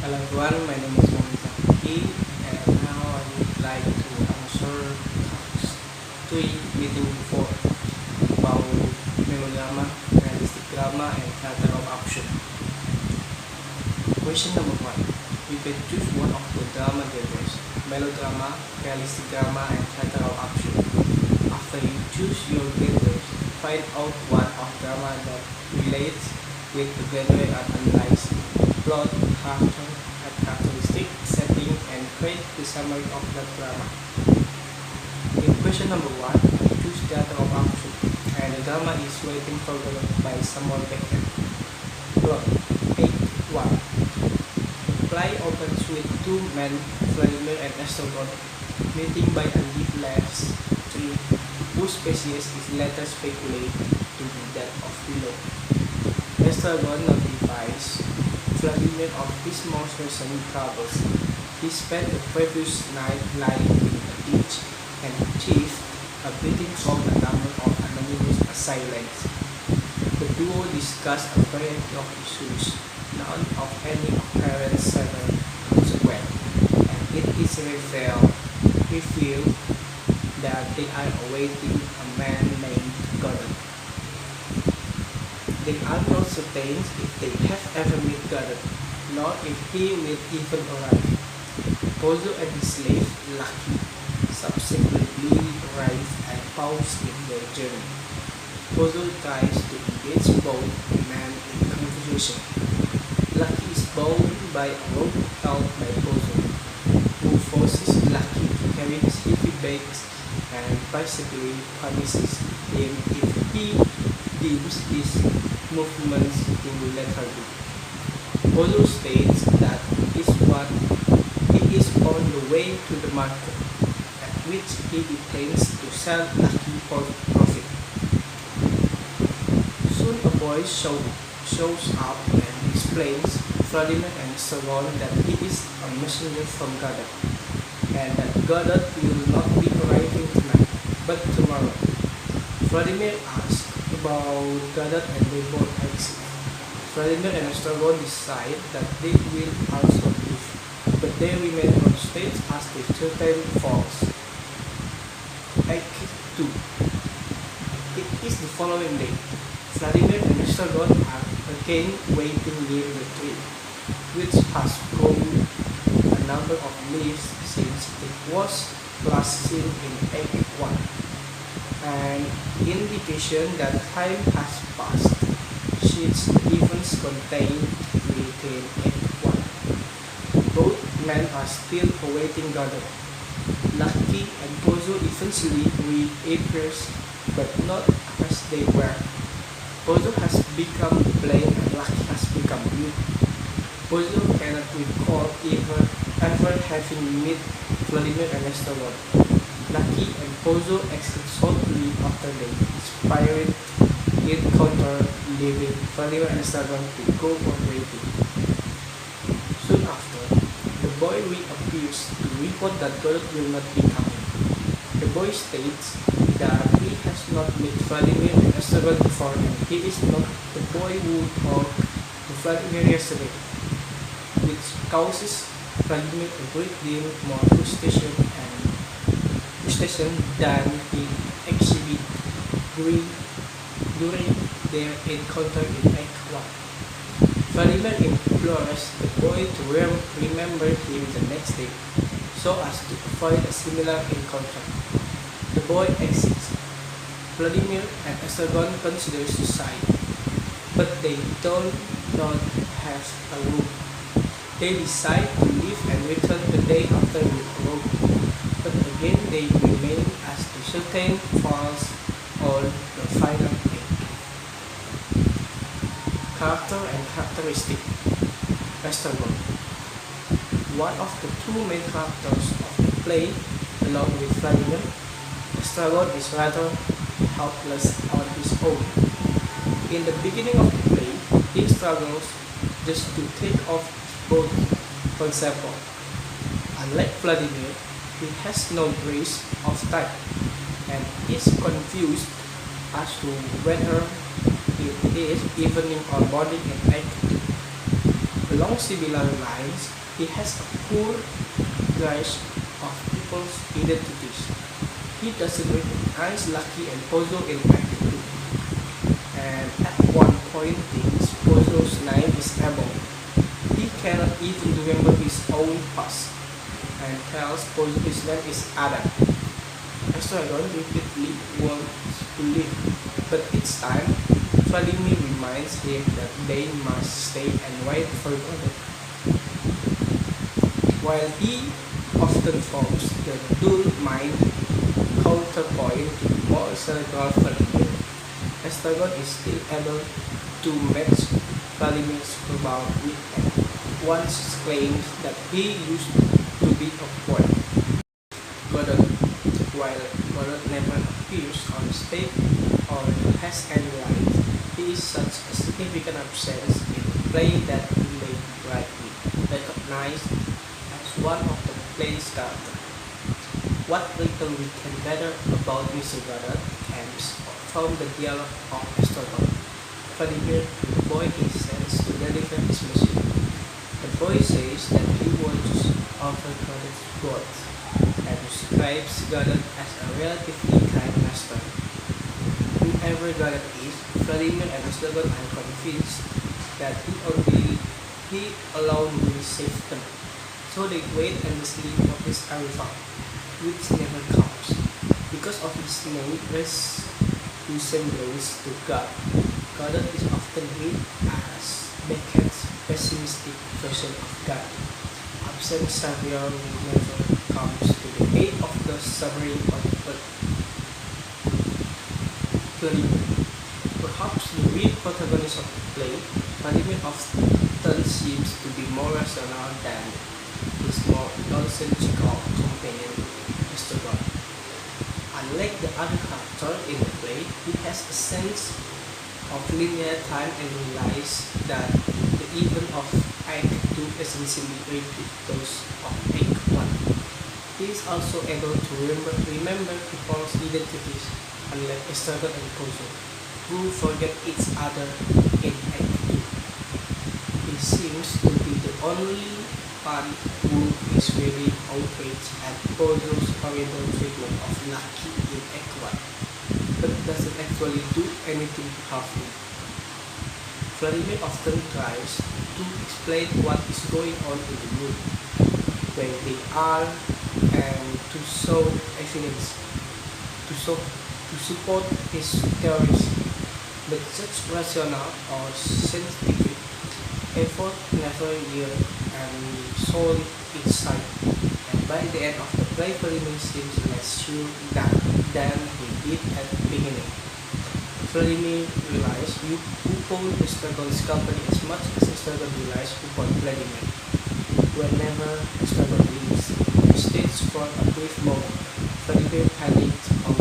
Hello everyone, my name is Mohammed and now I would like to answer three meeting before about melodrama, realistic drama, and theater of action. Question number one. You can choose one of the drama genres, melodrama, realistic drama, and theater of action. After you choose your genres, find out one of drama that relates with the genre and analyze plot, character, and characteristic, setting, and create the summary of that drama. In question number one, you choose theater of action, and the drama is Waiting for God by Samuel Beckett. Plot: Act 1. The play opens with two men, Vladimir and Esther Gordon, meeting by a leafless tree whose species is later speculated to be that of willow. Esther Gordon notifies Vladimir of his most recent troubles. He spent the previous night lying in a ditch and achieved a beating from a number of anonymous assailants. The duo discussed a variety of issues, none of any apparent severe consequence, and it is revealed that they are awaiting a man named Gordon. They are not certain if they have ever met Gordon, nor if he will even arrive. Pozo and his slave, Lucky, subsequently arrive and pause in their journey. Pozo tries to engage both men in conversation. Lucky is bound by a rope held by Pozo, who forces Lucky to carry his heavy bags and basically punishes him if he deems his movements to lethargy. Pozo states that he is on the way to the market, at which he intends to sell Lucky for profit. Soon a boy shows up and explains Vladimir and Saron that he is a messenger from Godot, and that Godot will not be arriving tonight, but tomorrow. Vladimir asks about Godot and they both exit. Vladimir and Estragon decide that they will also leave, but they remain on stage as the curtain falls. Act 2. It is the following day. Vladimir and Estragon are again waiting near the tree, which has grown a number of leaves since it was last seen in Act 1, an indication that time has passed, since the events contained within Act 1. Both men are still awaiting Godot. Lucky and Pozo eventually reappears, but not as they were. Pozo has become blind and Lucky has become mute. Pozo cannot recall ever having met Vladimir and Esteban. Lucky and Pozo exit shortly after the inspired encounter, leaving Vladimir and Esteban to go on waiting. Soon after, the boy reappears to report that Godot will not be coming. The boy states that he has not met Vladimir and Esteban before and he is not the boy who talked to Vladimir yesterday, which causes Vladimir a great deal more frustration than he exhibited during their encounter in Act 1. Vladimir implores the boy to remember him the next day, so as to avoid a similar encounter. The boy exits. Vladimir and Esteban consider suicide, but they do not have a room. They decide to leave and return the day after with a rope, but again they remain as the certain falls on the final day. Character and characteristic. Esteban. One of the two main characters of the play, along with Vladimir, Estragon is rather helpless on his own. In the beginning of the play, he struggles just to take off his boat. For example, unlike Vladimir, he has no grace of type and is confused as to whether it is evening or morning in Act 2. Along similar lines, he has a poor grasp of people's identities. He doesn't recognize Lucky and Pozo in Act 2, and at one point thinks Pozo's name is Abel. He cannot even remember his own past, and tells Pozo his name is Adam. Estragon repeatedly wants to leave, but each time, Vladimir reminds him that they must stay and wait for Godot. While he often forms the dull mind counterpoint to the more cerebral Vladimir, Estragon is still able to match Vladimir's verbal wit and once claims that he used to be a poet. Godot, while Godot never appears on stage or has any lines, he is such a significant absence in the play that he may be rightly recognized as one of the play's characters. What little we can gather about Mr. Godot comes from the dialogue of Estragon. Vladimir, the boy he sends to deliver his message. The boy says that he wants over Godot's words and describes Godot as a relatively kind master. Whoever Godot is, Vladimir and Estragon are convinced that he alone will save them. So they wait endlessly for his arrival, which never comes. Because of his nearest resemblance to God, Godot is often viewed as Beckett's pessimistic version of God. Absent Savior who never comes to the aid of the suffering on earth. Perhaps the real protagonist of the play, Vladimir often seems to be more rational than his more nonsensical companion, Mr. God. Unlike the other characters in the play, he has a sense of linear time and realizes that the event of Act 2 essentially repeat those of Act 1. He is also able to remember people's identities, unlike Estragon and Pozo, who forget each other in Act 2. He seems to be the only one who is really outraged at Pozo's horrible treatment of Lucky in Act 1, but doesn't actually do anything to help him. Vladimir often tries to explain what is going on in the mood, where they are, and to show evidence to support his theories, but such rational or scientific effort never yield any solid insight, and by the end of the play, Vladimir seems less sure than he did at the beginning. Vladimir realizes who pawned Estragon's company as much as Estragon realizes who pawned Vladimir. Whenever Estragon leaves the stage for a brief moment, Vladimir panics of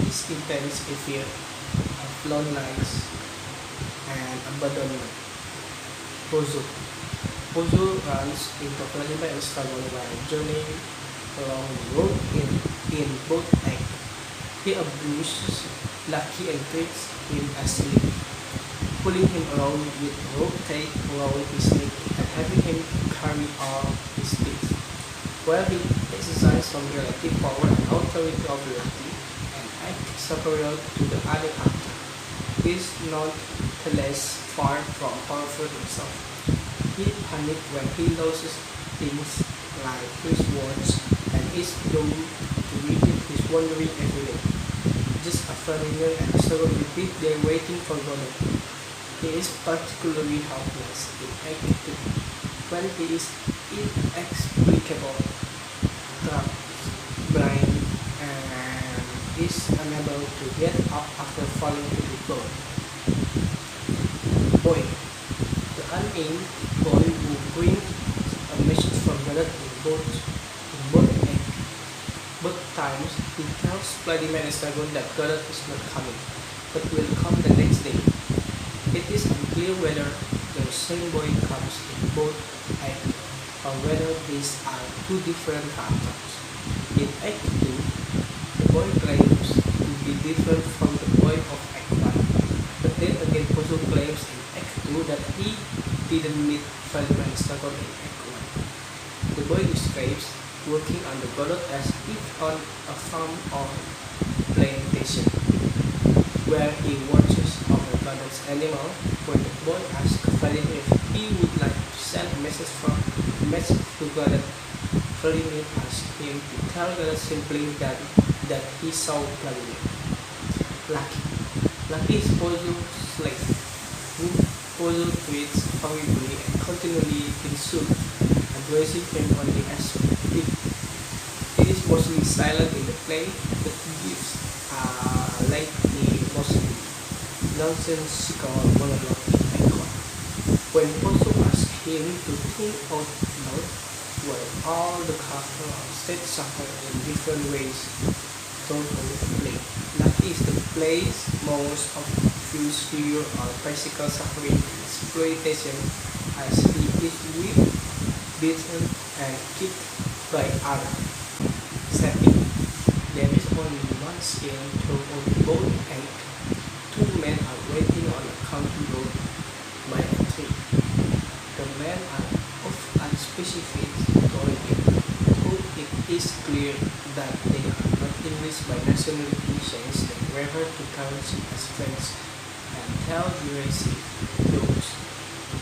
his intense fear of loneliness and abandonment. Pozo runs into Vladimir and Estragon while journeying along the road in both acts. He abuses Lucky and treats him as sleep, pulling him around with rope tape around his neck and having him carry all his things. While he exercises some relative power and authority over Lucky and acts superior to the other actor, he is nonetheless far from powerful himself. He panics when he loses things like his watch and is doomed to repeat his wandering every day. Just after Vladimir and Estragon repeat their waiting for Godot, he is particularly helpless in Act 2 when he is inexplicable, trapped, blind, and is unable to get up after falling to the floor. Boy, the unnamed boy who brings a message from Godot in both acts. Both times, he tells Vladimir and Estragon that Godot is not coming, but will come the next day. It is unclear whether the same boy comes in both acts, or whether these are two different characters. In Act 2, the boy claims to be different from the boy of Act 1, but then again Pozo claims in Act 2 that he didn't meet Vladimir and struggled in Act 1. The boy describes working on the Godot as if on a farm or plantation, where he watches over Godot's animal. When the boy asks Vladimir if he would like to send a message to Godot, Vladimir asks him to tell Godot simply that he saw Vladimir. Lucky. Lucky is Pozo's slave, who Pozo treats horribly and continually insults, addressing him only as Dick. It is mostly silent in the play, but gives a lengthy, mostly nonsensical monologue in Act 1. When Pozo asks him to think out loud, while all the characters on stage suffer in different ways throughout the play. Lucky is the play's most obvious figure of physical suffering and exploitation, as he is whipped, beaten, and kicked by others. Setting. There is only one scene throughout both acts. Two men are waiting on a country road by a tree. The men are of unspecific origin, though it is clear that they are not English by nationality, since they refer to currency as French and tell derisive jokes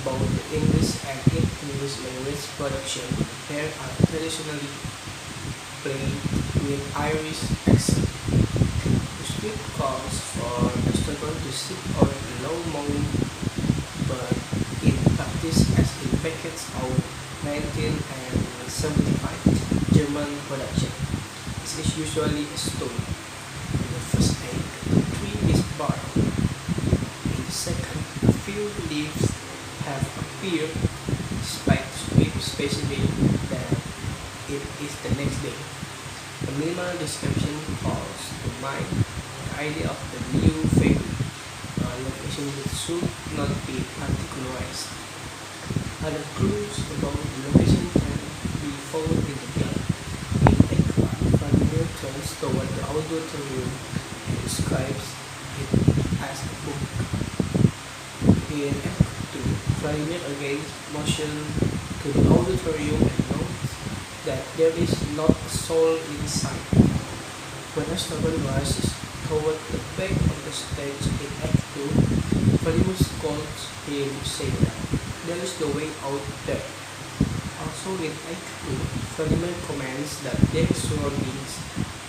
about the English and English language production. They are traditionally played with Irish accent. The script calls for the struggle to sit on a low mound, but in practice, as in Beckett's own 1975 German production, it is usually a stone. In the first act, the tree is barred. In the second, a few leaves have appeared, despite the script specifying that it is the next day. The minimal description calls to mind the idea of the new family, a location which should not be particularized. Other clues about the location can be found in the plot. In Act 1, Vladimir turns toward the auditorium and describes it as a book. In Act 2, Vladimir again motions to the auditorium and notes that there is not a soul inside. When a student rushes toward the back of the stage in Act 2, Vladimir scolds him, saying that there is no way out there. Also in Act 2, Vladimir comments that their surroundings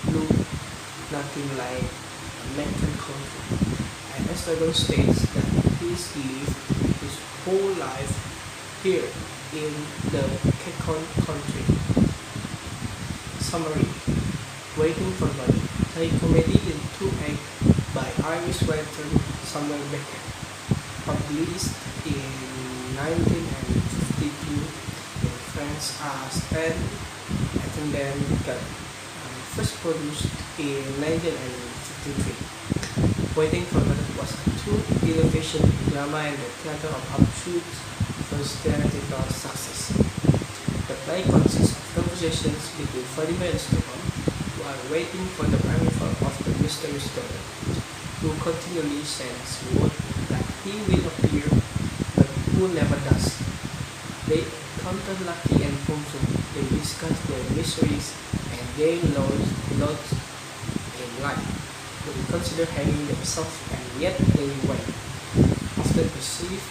look nothing like American country, and Esteban states that he's lived his whole life here in the Kekon country. Summary. Waiting for Money, a comedy in two acts by Irish writer Samuel Beckett, published in 1952 in France as an attendant gun, first produced in 1953. Waiting for Money was a true innovation in drama and the theater of absurd first theatrical success. The play consists of conversations between Vladimir and Stefan, who are waiting for the arrival of the mysterious daughter, who continually sends word that he will appear, but who never does. They encounter Lucky and Pozo. They discuss their miseries and their lots in life. They consider hanging themselves, and yet they wait. Often perceived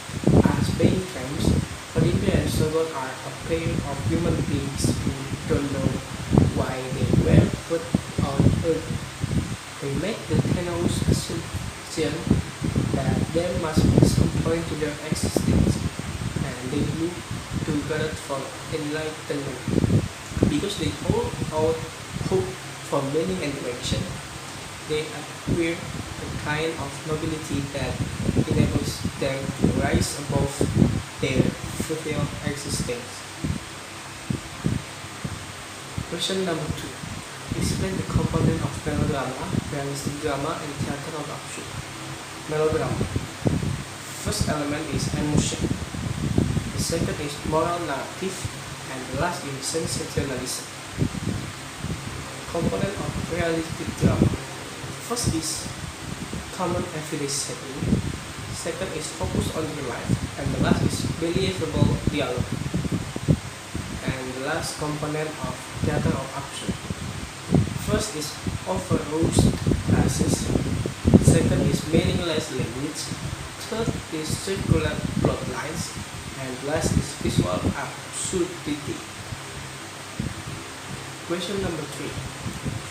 as being tramps, Vladimir and Stefan are a pair of human beings who don't know why they were put on earth. They make the tenuous assumption that there must be some point to their existence, and they look to God for enlightenment. Because they hold out hope for meaning and direction, they acquire a kind of nobility that enables them to rise above their trivial existence. Question number 2. Explain the component of melodrama, realistic drama, and theater of absurd. Melodrama. First element is emotion. The second is moral narrative, and the last is sensationalism. Component of realistic drama. First is common everyday setting. Second is focus on your life. And the last is believable dialogue. And the last component of theater of action. First is overused phrases. Second is meaningless language. Third is circular plot lines. And last is visual absurdity. Question number 3.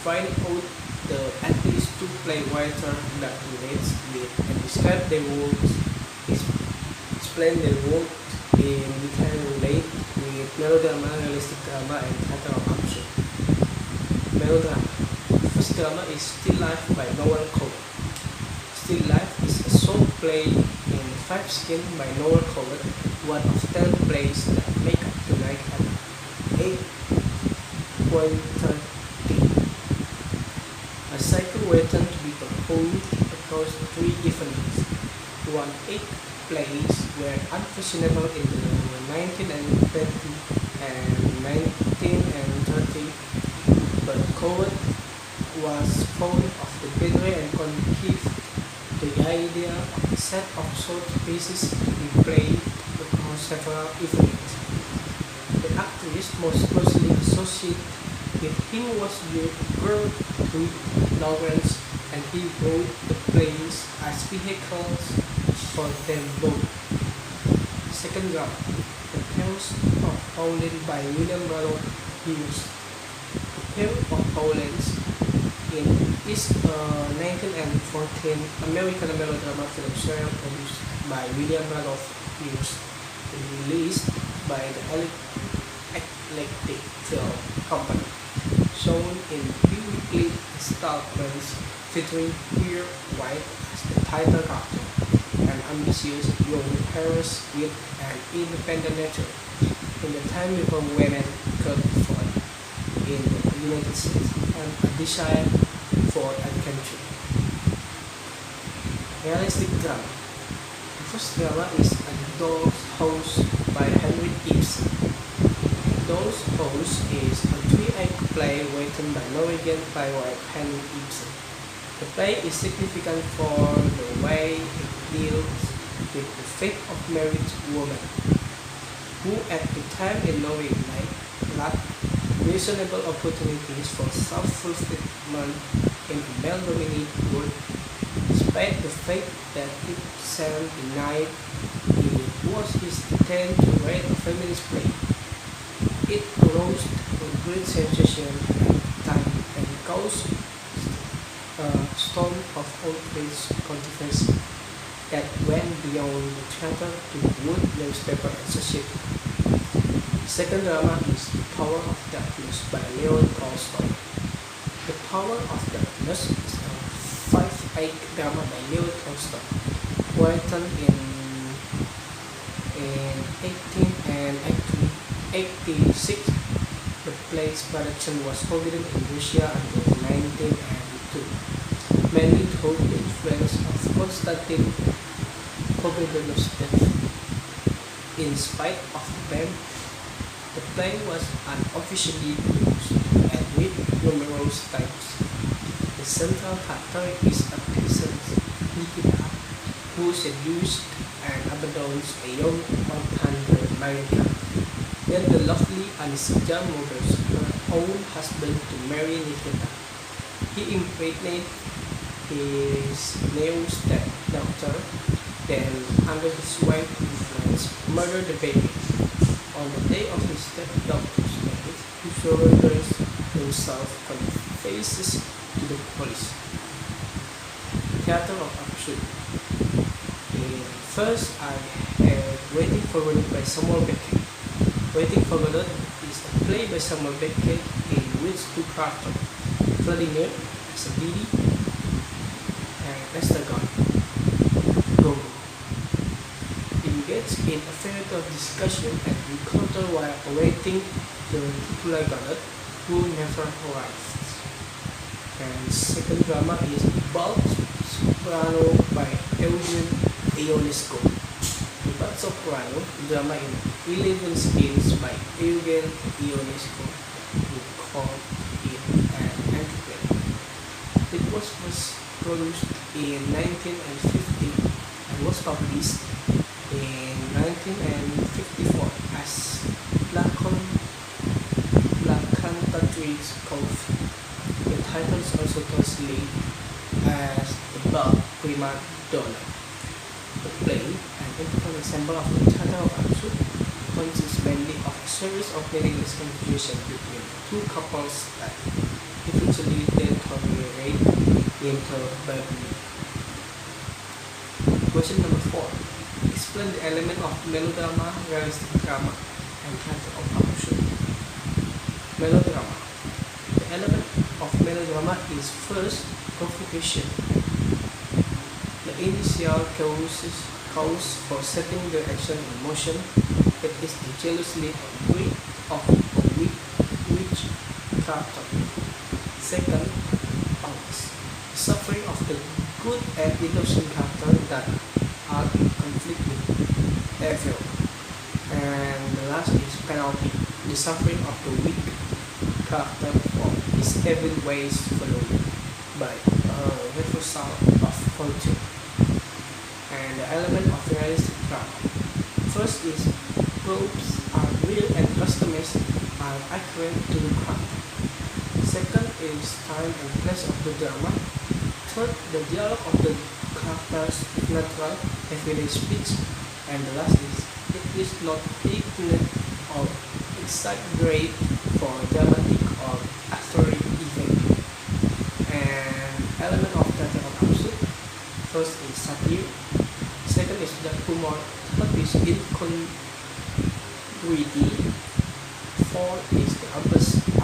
Find out the actors to play writer that relates with and describe their works. Explain their work in detail relate with melodrama, realistic drama, and theater of action. Melodrama. First drama is Still Life by Noel Coward. Still Life is a short play in 5 scenes by Noel Coward, one of 10 plays that make up tonight at 8.30. A cycle written to be performed across 3 evenings. 1-8 plays were unfashionable in the 19 and 20 and 19 and 30, but Coward was fond of the genre and conceived the idea of a set of short pieces to be played across several evenings. The actress most closely associated with him was Gertrude Lawrence, and he wrote the plays as vehicles for them both. Second drama, The Tales of Pauline by William Randolph Hearst. The Tale of Pauline is a 1914 American melodrama film series produced by William Randolph Hearst and released by the Eclectic Film Company, shown in bi-weekly installments featuring Pierre White as the title character, an ambitious young heiress with an independent nature in the time before women could vote in the United States and a desire for adventure. Realistic drama. The first drama is A Doll's House by Henry Ibsen. Doll's House is a 3-act play written by Norwegian playwright Henry Ibsen. The play is significant for the way it deals with the fate of married women, who at the time in Norway lacked reasonable opportunities for self-fulfillment in a male-dominated world. Despite the fact that Ibsen denied it was his intent to write a feminist play, it arose to a great sensation at the time and caused a storm of outrage controversy that went beyond the theater to the wood newspaper and society. Second drama is The Power of Darkness by Leo Tolstoy. The Power of Darkness is a 5-act drama by Leo Tolstoy, written in 1886. The play's production was forbidden in Russia until 1992, mainly through the influence of Konstantin Pobedonost's death. In spite of the ban, the play was unofficially used and read numerous times. The central character is a peasant, Nikita, who seduced and abandons a young 100 Then the lovely Anastasia murders her own husband to marry Nikita. He impregnates his new stepdaughter, then under his wife's influence, murdered the baby. On the day of his stepdaughter's marriage, he surrenders himself and faces to the police. Theater of Action. First, I had Waiting for Godot by Samuel Beckett. Waiting for Godot is a play by Samuel Beckett in which 2 characters, Vladimir as a Didi and Estragon, Gogo, engage in a fairy discussion and encounter while awaiting the titular Godot, who never arrives. And second drama is Bald Soprano by Eugene Ionesco. The Bald Soprano drama in 11 scenes by Eugene Ionesco, who called it an anti-play. It was first produced in 1950 and was published in 1954 as Blackcantatory's Cove. The title is also translated as The Bell Prima Donna. The play, an important example of the Theatre of Absurd, consists mainly of a series of meaningless conversations between two couples that eventually deteriorate into babbling. Question number 4. Explain the element of melodrama, realistic drama, and theatre of absurd. Melodrama. The element of melodrama is first provocation. The initial cause for setting the action in motion. It is the jealousy and greed of a witch character. Second, pangs. The suffering of the good and innocent character that are in conflict with evil. And the last is penalty. The suffering of the weak character for his evil ways followed by a reversal of fortune. And the element of realistic drama. First is tropes are real and customers are accurate to the character. Second is time and place of the drama. Third, the dialogue of the characters is natural, everyday speech. And the last is it is not ignorant or exaggerate for dramatic or actorial effect. And element of theatre of absurd. First is satire. Second is the humor. Third is incongruity. Fourth is the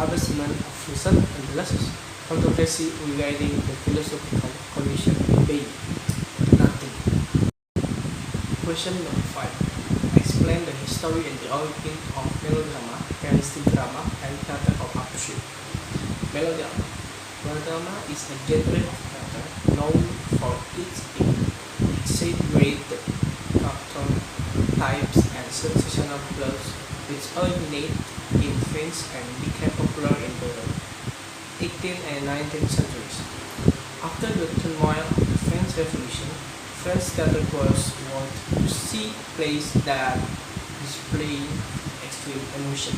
abasement of reason. And the last is controversy regarding the philosophical condition being nothing. Question number 5. Explain the history and the origin of melodrama, realistic drama, and theatre of absurd. Melodrama. Melodrama is a genre of theatre known for its exaggerated character types and sensational plots, which originated in France and became popular in the 18th and 19th centuries. After the turmoil of the French Revolution, French theatre was wont to see plays that display extreme emotion,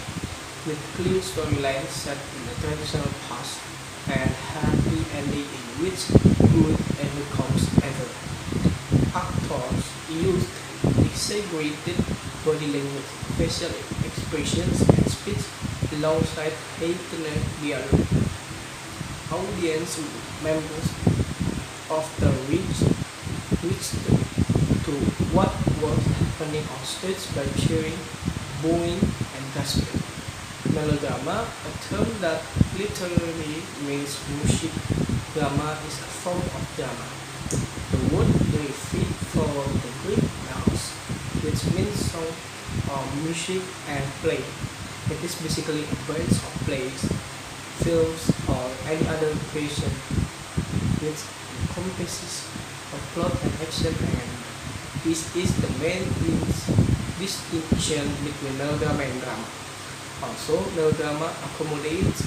with clear storylines set in the traditional past and happy ending in which good ever comes ever. Actors used exaggerated body language, facial expressions, and speech alongside heightened dialogue. Audience members often reached to what was happening on stage by cheering, booing, and gasping. Melodrama, a term that literally means music. Drama is a form of drama. The word derived from the Greek melos, which means song or music, and play. It is basically a bunch of plays, films, or any other creation which encompasses a plot and action, and this is the main distinction between melodrama and drama. Also, melodrama accommodates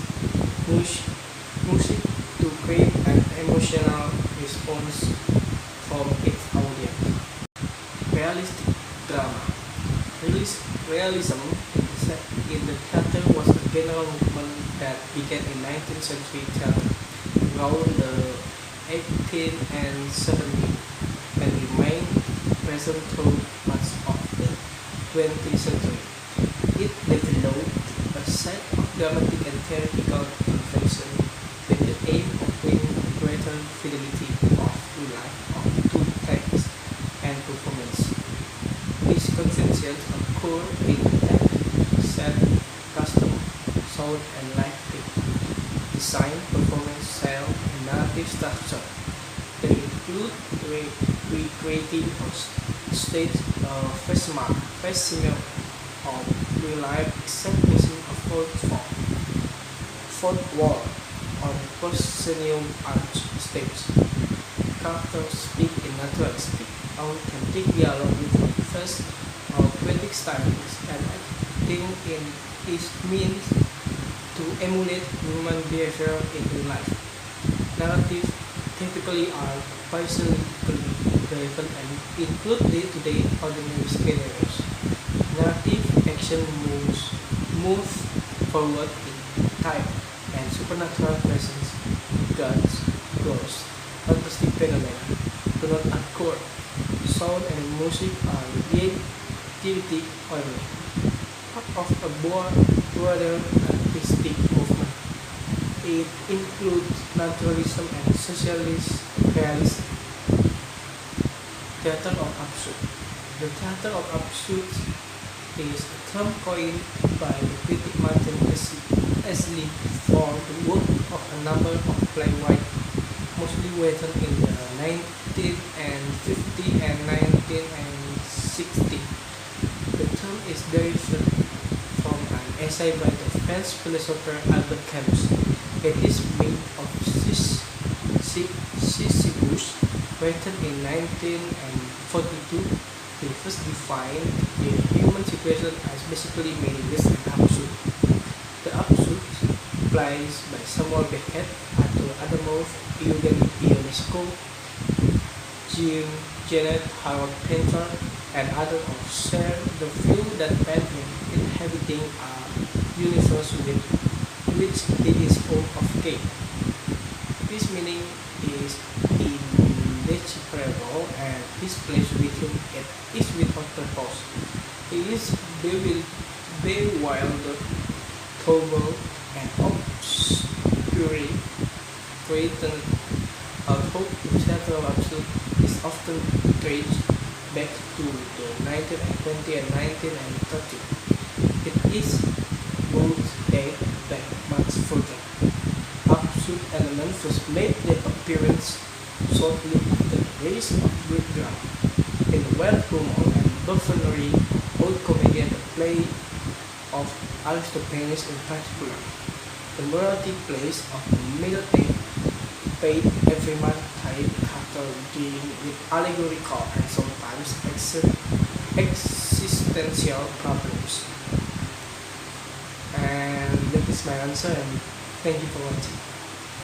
music to create an emotional response from its audience. Realistic drama. Realism in the theatre was a general movement that began in 19th century theatre around the 18th and 17th and remained present through much of the 20th century. It developed a set of dramatic and theatrical conventions with the aim of bringing greater fidelity of real life to text and performance. These conventions occur in text, set, custom, sound, and lighting, design, performance, sound, and narrative structure. They include recreating a stage facsimile of real-life examination of fourth wall on proscenium arch stage. Characters speak in naturalistic, authentic dialogue with first or poetic styles, and acting in is means to emulate human behavior in real life. Narrative typically are personally relevant and include day-to-day ordinary scenarios. Narrative action move forward in time, and supernatural presence, gods, ghosts, fantastic phenomena do not occur. Sound and music are creativity only, part of a broader artistic movement. It includes naturalism and socialist realism. Theater of absurd. The theater of absurd is a term coined by the critic Martin Ashley for the work of a number of playwrights, mostly written in the 1950 and 1960. The term is derived from an essay by the French philosopher Albert Camus. It is made of Sisyphus, written in 1942. He first defined the human situation as basically meaningless and absurd. The absurd, applied by Samuel Beckett, Arthur Adamov, Eugen Ionesco, Jean Genet, Harold Pinter, and others all share the view that man is inhabiting a universe with which it is full of game. This meaning is indecipherable, and his place within it is without purpose. It is bewildered, troubled, and obscure, threatened. Although the theater of absurd is often traced back to the 1920s and 1930s, it is both date back much further. Absurd elements first made their appearance shortly after the rise of Broadway. In the well-known and buffoonary old comedy and the play of Aristophanes in particular, the morality plays of the Middle Age paid everyman type character dealing with allegorical and sometimes existential problems. And that is my answer, and thank you for watching.